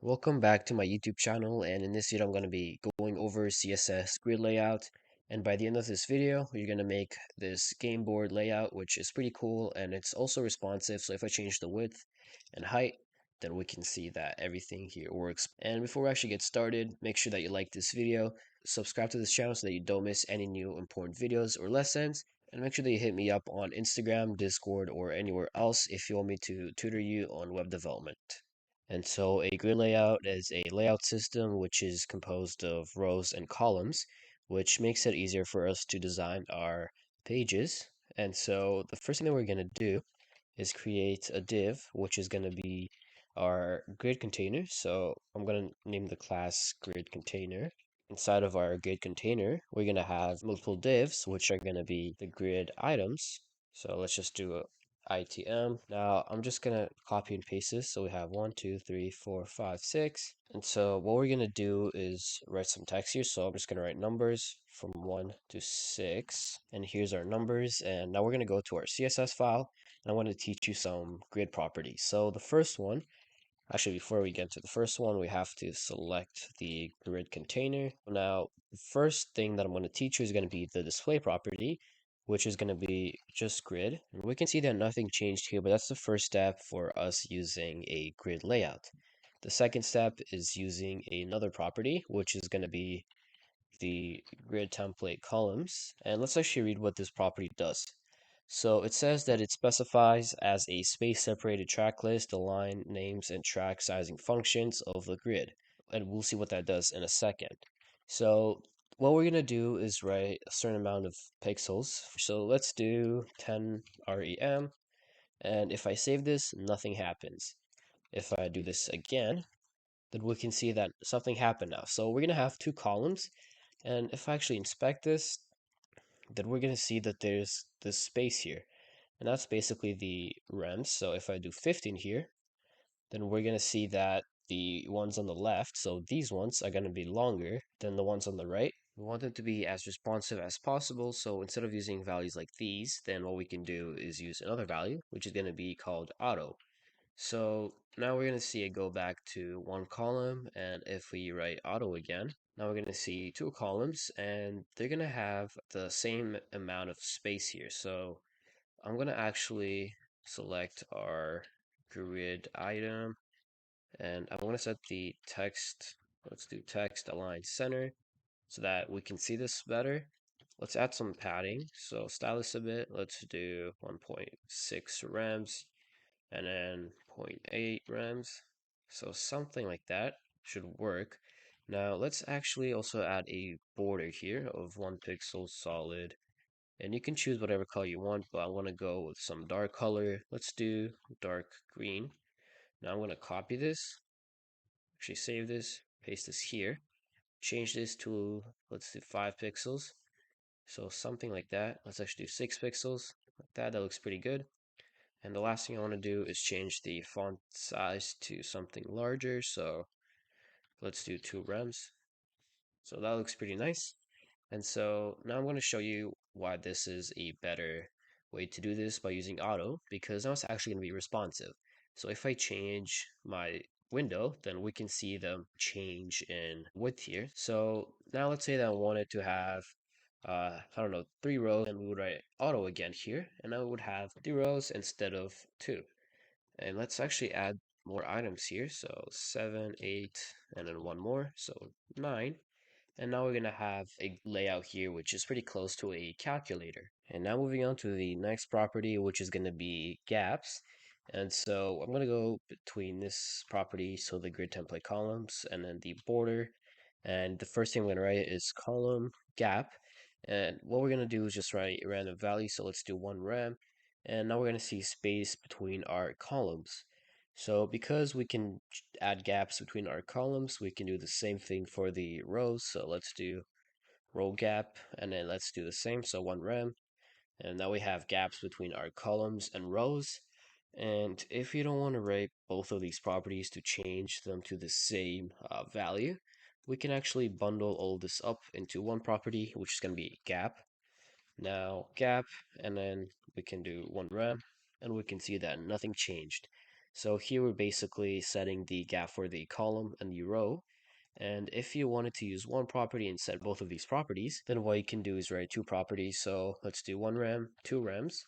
Welcome back to my YouTube channel, and in this video I'm going to be going over CSS grid layout. And by the end of this video you're going to make this game board layout, which is pretty cool, and it's also responsive. So if I change the width and height, then we can see that everything here works. And before we actually get started, make sure that you like this video, subscribe to this channel so that you don't miss any new important videos or lessons, and make sure that you hit me up on Instagram, Discord, or anywhere else if you want me to tutor you on web development. And so a grid layout is a layout system which is composed of rows and columns, which makes it easier for us to design our pages. And so the first thing that we're going to do is create a div, which is going to be our grid container. So I'm going to name the class grid container. Inside of our grid container, we're going to have multiple divs, which are going to be the grid items. So let's just do a ITM. Now I'm just gonna copy and paste this. So we have 1, 2, 3, 4, 5, 6. And so what we're gonna do is write some text here. So I'm just gonna write numbers from 1 to 6. And here's our numbers. And now we're gonna go to our CSS file. And I want to teach you some grid properties. So the first one, actually, before we get to the first one, we have to select the grid container. Now, the first thing that I'm going to teach you is going to be the display property, which is going to be just grid. And we can see that nothing changed here, but that's the first step for us using a grid layout. The second step is using another property, which is going to be the grid template columns. And let's actually read what this property does. So it says that it specifies as a space-separated track list the line names and track sizing functions of the grid. And we'll see what that does in a second. So what we're going to do is write a certain amount of pixels. So let's do 10 rem. And if I save this, nothing happens. If I do this again, then we can see that something happened now. So we're going to have two columns. And if I actually inspect this, then we're going to see that there's this space here. And that's basically the rems. So if I do 15 here, then we're going to see that the ones on the left, so these ones are going to be longer than the ones on the right. We want them to be as responsive as possible. So instead of using values like these, then what we can do is use another value, which is going to be called auto. So now we're going to see it go back to one column. And if we write auto again, now we're going to see two columns, and they're going to have the same amount of space here. So I'm going to actually select our grid item, and I'm going to set the text, let's do text align center so that we can see this better. Let's add some padding. So style this a bit. Let's do 1.6 rems and then 0.8 rems. So something like that should work. Now let's actually also add a border here of 1 pixel solid, and you can choose whatever color you want, but I want to go with some dark color. Let's do dark green. Now I'm going to copy this, actually save this, paste this here, change this to, let's do 5 pixels. So something like that. Let's actually do 6 pixels like that. That looks pretty good. And the last thing I want to do is change the font size to something larger. So let's do 2 rems. So that looks pretty nice. And so now I'm going to show you why this is a better way to do this by using auto, because now it's actually going to be responsive. So if I change my window, then we can see the change in width here. So now let's say that I wanted to have, I don't know, 3 rows, and we would write auto again here, and I would have 3 rows instead of 2. And let's actually add more items here. So 7, 8, and then one more, so 9. And now we're going to have a layout here, which is pretty close to a calculator. And now moving on to the next property, which is going to be gaps. And so I'm going to go between this property, so the grid template columns, and then the border. And the first thing I'm going to write is column gap. And what we're going to do is just write a random value. So let's do 1 rem. And now we're going to see space between our columns. So because we can add gaps between our columns, we can do the same thing for the rows. So let's do row gap, and then let's do the same. So 1 rem. And now we have gaps between our columns and rows. And if you don't want to write both of these properties to change them to the same value, we can actually bundle all this up into one property, which is going to be gap. Now gap, and then we can do 1 rem, and we can see that nothing changed. So here we're basically setting the gap for the column and the row. And if you wanted to use one property and set both of these properties, then what you can do is write two properties. So let's do one rem, two rems,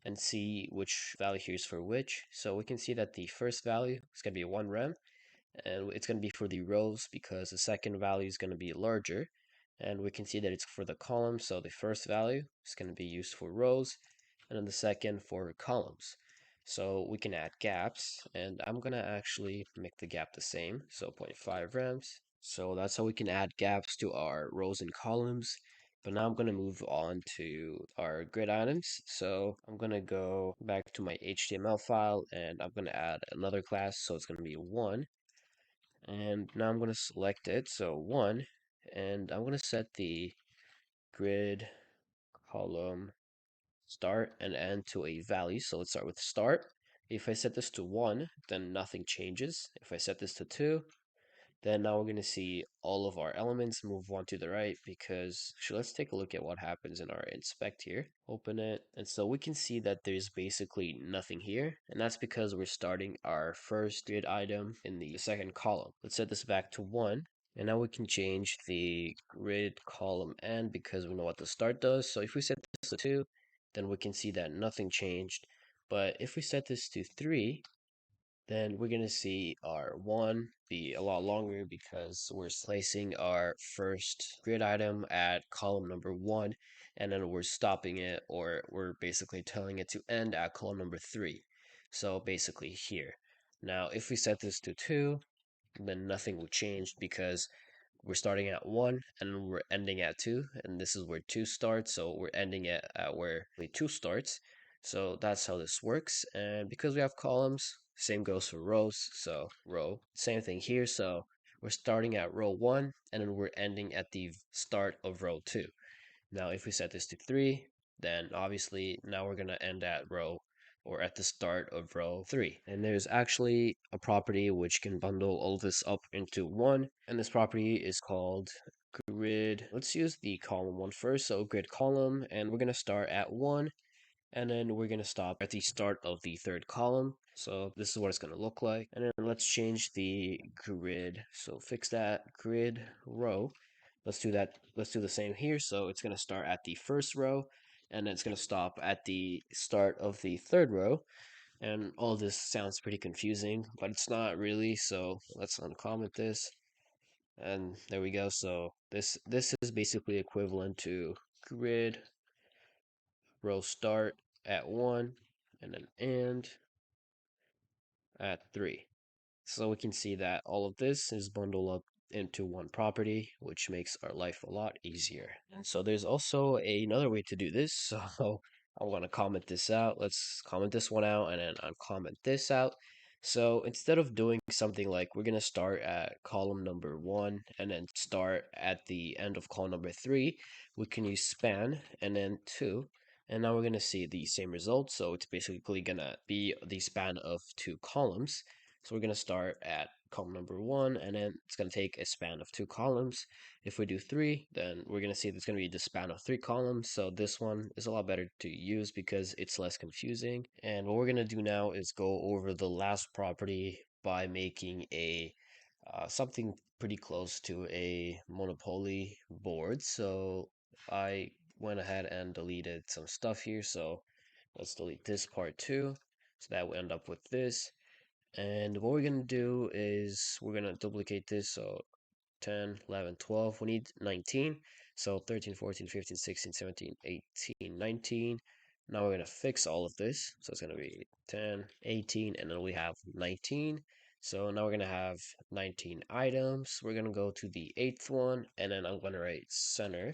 and see which value here is for which. So we can see that the first value is going to be one rem, and it's going to be for the rows because the second value is going to be larger. And we can see that it's for the columns, so the first value is going to be used for rows, and then the second for columns. So we can add gaps, and I'm going to actually make the gap the same, so 0.5 rems. So that's how we can add gaps to our rows and columns. But now I'm going to move on to our grid items. So I'm going to go back to my HTML file, and I'm going to add another class, so it's going to be one. And now I'm going to select it, so one, and I'm going to set the grid column start and end to a value. So let's start with start. If I set this to 1, then nothing changes. If I set this to 2, then now we're going to see all of our elements move one to the right because actually let's take a look at what happens in our inspect here. Open it, and so we can see that there's basically nothing here, and that's because we're starting our first grid item in the second column. Let's set this back to 1. And now we can change the grid column end because we know what the start does. So if we set this to 2, then we can see that nothing changed. But if we set this to 3, then we're going to see our 1 be a lot longer because we're placing our first grid item at column number 1, and then we're stopping it, or we're basically telling it to end at column number 3. So basically here. Now if we set this to 2, then nothing will change because we're starting at 1 and we're ending at 2, and this is where 2 starts, so we're ending at where 2 starts. So that's how this works. And because we have columns, same goes for rows. So row, same thing here. So we're starting at row 1 and then we're ending at the start of row 2. Now if we set this to 3, then obviously now we're going to end at row or at the start of row 3. And there's actually a property which can bundle all this up into one, and this property is called grid. Let's use the column one first. So grid column, and we're going to start at 1, and then we're going to stop at the start of the third column. So this is what it's going to look like. And then let's change the grid. So fix that grid row. Let's do that. Let's do the same here. So it's going to start at the first row, and it's going to stop at the start of the third row. And all this sounds pretty confusing, but it's not really. So let's uncomment this. And there we go. So this is basically equivalent to grid row start at 1 and then end at 3. So we can see that all of this is bundled up into one property, which makes our life a lot easier. And so there's also another way to do this. So I'm going to comment this out. Let's comment this one out and then uncomment this out. So instead of doing something like we're going to start at column number 1 and then start at the end of column number 3, we can use span and then 2. And now we're going to see the same result. So it's basically going to be the span of 2 columns. So we're going to start at column number 1, and then it's going to take a span of 2 columns. If we do 3, then we're going to see there's going to be the span of 3 columns. So this one is a lot better to use because it's less confusing. And what we're going to do now is go over the last property by making a something pretty close to a Monopoly board. So I went ahead and deleted some stuff here. So let's delete this part too. So that we end up with this. And what we're going to do is we're going to duplicate this. So 10, 11, 12. We need 19. So 13, 14, 15, 16, 17, 18, 19. Now we're going to fix all of this. So it's going to be 10, 18, and then we have 19. So now we're going to have 19 items. We're going to go to the 8th one, and then I'm going to write center.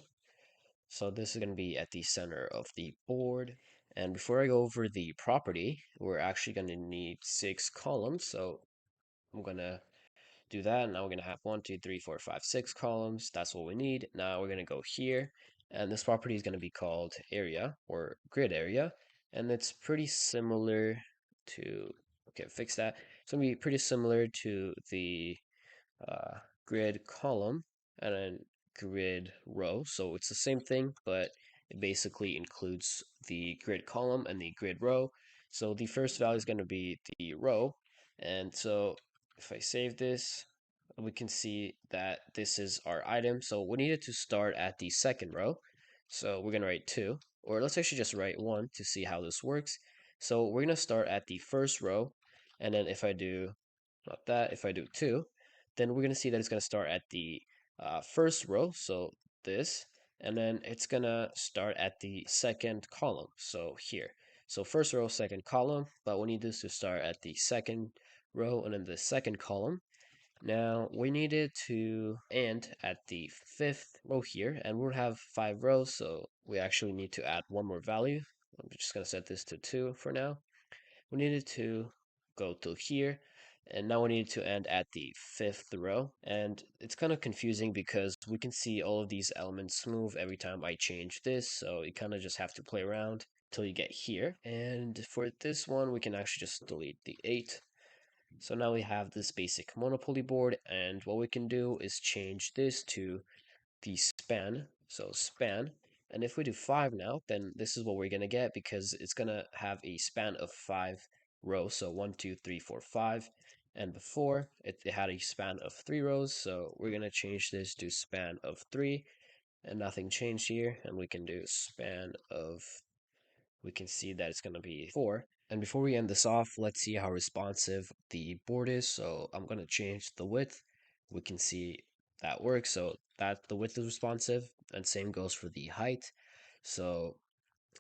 So this is going to be at the center of the board. And before I go over the property, we're actually going to need 6 columns. So I'm going to do that. Now we're going to have 1, 2, 3, 4, 5, 6 columns. That's what we need. Now we're going to go here. And this property is going to be called area or grid area. And it's pretty similar to, okay, fix that. It's going to be pretty similar to the grid column and then grid row. So it's the same thing, but it basically includes the grid column and the grid row. So the first value is going to be the row, And so if I save this, we can see that this is our item. So we needed to start at the second row. So we're going to write 2, or let's actually just write 1 to see how this works. So we're going to start at the first row. And then if I do, not that, if I do 2, then we're going to see that it's going to start at the first row. So this, and then it's going to start at the second column. So here. So first row, second column, but we need this to start at the second row and then the second column. Now we needed to end at the fifth row here, and we'll have 5 rows, so we actually need to add one more value. I'm just going to set this to 2 for now. We needed to go to here, and now we need to end at the fifth row. And it's kind of confusing because we can see all of these elements move every time I change this, so you kind of just have to play around till you get here. And for this one, we can actually just delete the 8. So now we have this basic Monopoly board, and what we can do is change this to the span. So span, and if we do 5 now, then this is what we're gonna get because it's gonna have a span of 5 rows. So 1, 2, 3, 4, 5. And before it had a span of 3 rows, so we're gonna change this to span of 3, and nothing changed here. And we can do span of, we can see that it's going to be 4. And before we end this off, let's see how responsive the board is. So I'm going to change the width. We can see that works. So that the width is responsive, and same goes for the height. So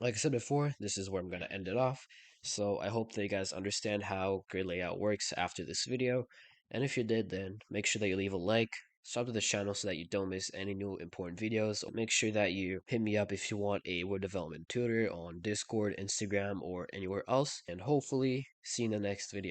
like I said before, this is where I'm going to end it off. So I hope that you guys understand how grid layout works after this video. And if you did, then make sure that you leave a like, subscribe to the channel so that you don't miss any new important videos. Make sure that you hit me up if you want a web development tutor on Discord, Instagram, or anywhere else. And hopefully see you in the next video.